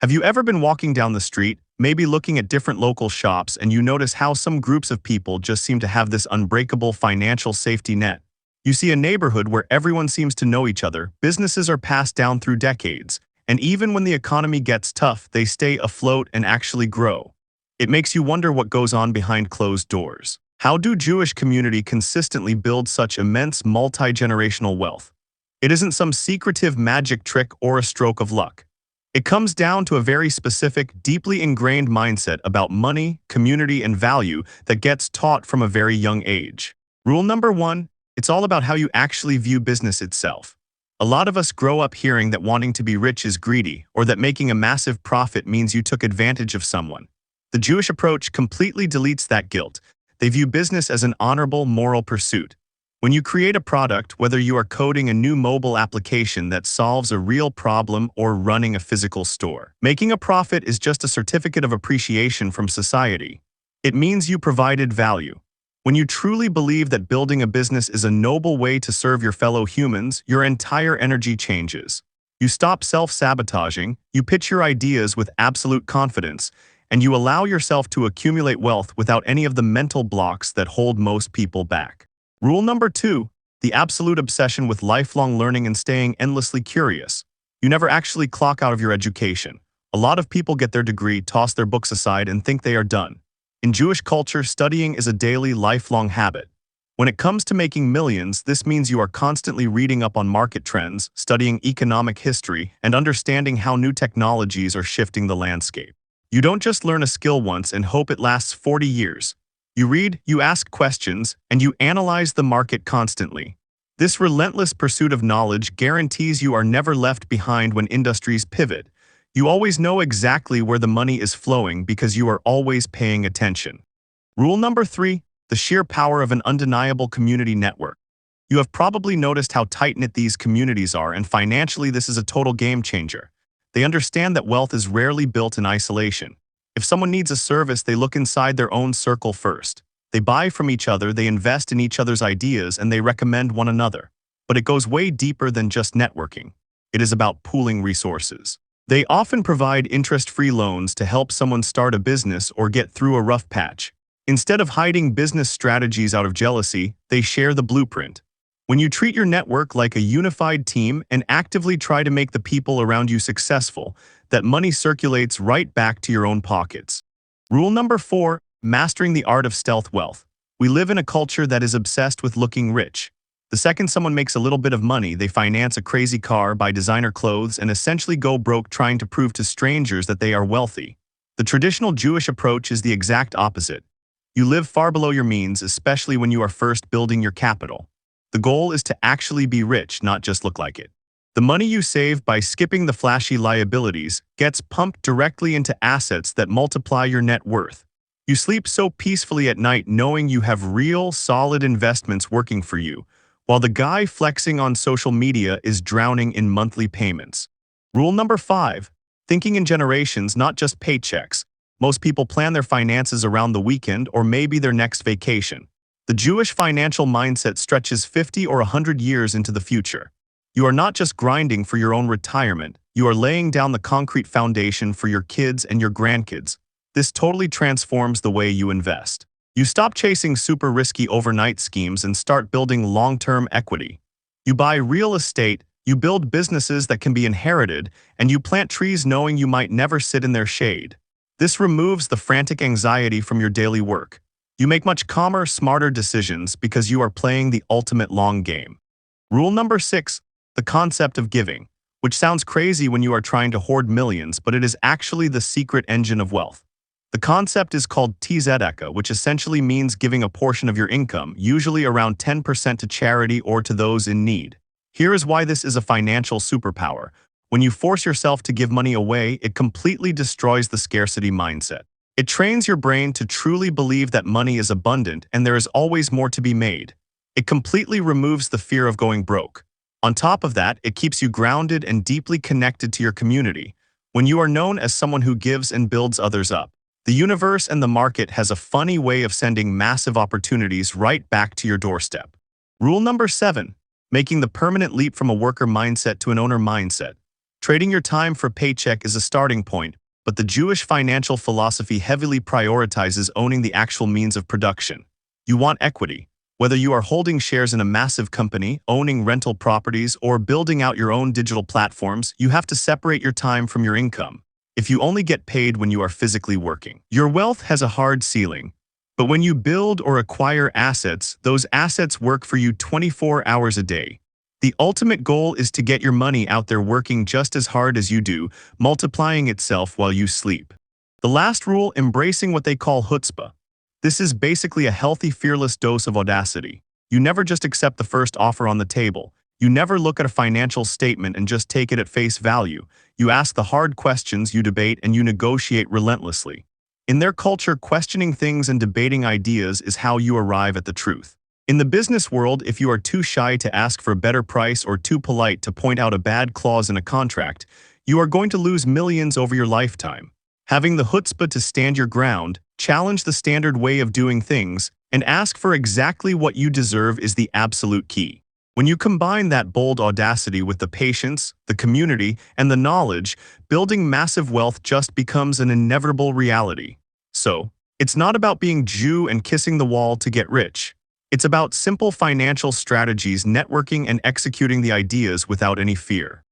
Have you ever been walking down the street, maybe looking at different local shops, and you notice how some groups of people just seem to have this unbreakable financial safety net? You see a neighborhood where everyone seems to know each other, businesses are passed down through decades, and even when the economy gets tough, they stay afloat and actually grow. It makes you wonder what goes on behind closed doors. How do Jewish community consistently build such immense multi-generational wealth? It isn't some secretive magic trick or a stroke of luck. It comes down to a very specific, deeply ingrained mindset about money, community, and value that gets taught from a very young age. Rule number 1, it's all about how you actually view business itself. A lot of us grow up hearing that wanting to be rich is greedy, or that making a massive profit means you took advantage of someone. The Jewish approach completely deletes that guilt. They view business as an honorable, moral pursuit. When you create a product, whether you are coding a new mobile application that solves a real problem or running a physical store, making a profit is just a certificate of appreciation from society. It means you provided value. When you truly believe that building a business is a noble way to serve your fellow humans, your entire energy changes. You stop self-sabotaging, you pitch your ideas with absolute confidence, and you allow yourself to accumulate wealth without any of the mental blocks that hold most people back. Rule number 2, the absolute obsession with lifelong learning and staying endlessly curious. You never actually clock out of your education. A lot of people get their degree, toss their books aside, and think they are done. In Jewish culture, studying is a daily, lifelong habit. When it comes to making millions, this means you are constantly reading up on market trends, studying economic history, and understanding how new technologies are shifting the landscape. You don't just learn a skill once and hope it lasts 40 years. You read, you ask questions, and you analyze the market constantly. This relentless pursuit of knowledge guarantees you are never left behind when industries pivot. You always know exactly where the money is flowing because you are always paying attention. Rule number 3, the sheer power of an undeniable community network. You have probably noticed how tight-knit these communities are, and financially this is a total game changer. They understand that wealth is rarely built in isolation. If someone needs a service, they look inside their own circle first. They buy from each other, they invest in each other's ideas, and they recommend one another. But it goes way deeper than just networking. It is about pooling resources. They often provide interest-free loans to help someone start a business or get through a rough patch. Instead of hiding business strategies out of jealousy, they share the blueprint. When you treat your network like a unified team and actively try to make the people around you successful, that money circulates right back to your own pockets. Rule number 4, mastering the art of stealth wealth. We live in a culture that is obsessed with looking rich. The second someone makes a little bit of money, they finance a crazy car, buy designer clothes, and essentially go broke trying to prove to strangers that they are wealthy. The traditional Jewish approach is the exact opposite. You live far below your means, especially when you are first building your capital. The goal is to actually be rich, not just look like it. The money you save by skipping the flashy liabilities gets pumped directly into assets that multiply your net worth. You sleep so peacefully at night knowing you have real, solid investments working for you, while the guy flexing on social media is drowning in monthly payments. Rule number 5, thinking in generations, not just paychecks. Most people plan their finances around the weekend or maybe their next vacation. The Jewish financial mindset stretches 50 or 100 years into the future. You are not just grinding for your own retirement, you are laying down the concrete foundation for your kids and your grandkids. This totally transforms the way you invest. You stop chasing super risky overnight schemes and start building long-term equity. You buy real estate, you build businesses that can be inherited, and you plant trees knowing you might never sit in their shade. This removes the frantic anxiety from your daily work. You make much calmer, smarter decisions because you are playing the ultimate long game. Rule number 6, the concept of giving, which sounds crazy when you are trying to hoard millions, but it is actually the secret engine of wealth. The concept is called tzedakah, which essentially means giving a portion of your income, usually around 10% to charity or to those in need. Here is why this is a financial superpower. When you force yourself to give money away, it completely destroys the scarcity mindset. It trains your brain to truly believe that money is abundant and there is always more to be made. It completely removes the fear of going broke. On top of that, it keeps you grounded and deeply connected to your community. When you are known as someone who gives and builds others up, the universe and the market has a funny way of sending massive opportunities right back to your doorstep. Rule number 7, making the permanent leap from a worker mindset to an owner mindset. Trading your time for paycheck is a starting point, but the Jewish financial philosophy heavily prioritizes owning the actual means of production. You want equity. Whether you are holding shares in a massive company, owning rental properties, or building out your own digital platforms, you have to separate your time from your income. If you only get paid when you are physically working, your wealth has a hard ceiling. But when you build or acquire assets, those assets work for you 24 hours a day. The ultimate goal is to get your money out there working just as hard as you do, multiplying itself while you sleep. The last rule, embracing what they call chutzpah. This is basically a healthy, fearless dose of audacity. You never just accept the first offer on the table. You never look at a financial statement and just take it at face value. You ask the hard questions, you debate, and you negotiate relentlessly. In their culture, questioning things and debating ideas is how you arrive at the truth. In the business world, if you are too shy to ask for a better price or too polite to point out a bad clause in a contract, you are going to lose millions over your lifetime. Having the chutzpah to stand your ground, challenge the standard way of doing things, and ask for exactly what you deserve is the absolute key. When you combine that bold audacity with the patience, the community, and the knowledge, building massive wealth just becomes an inevitable reality. So, it's not about being Jew and kissing the wall to get rich. It's about simple financial strategies, networking, and executing the ideas without any fear.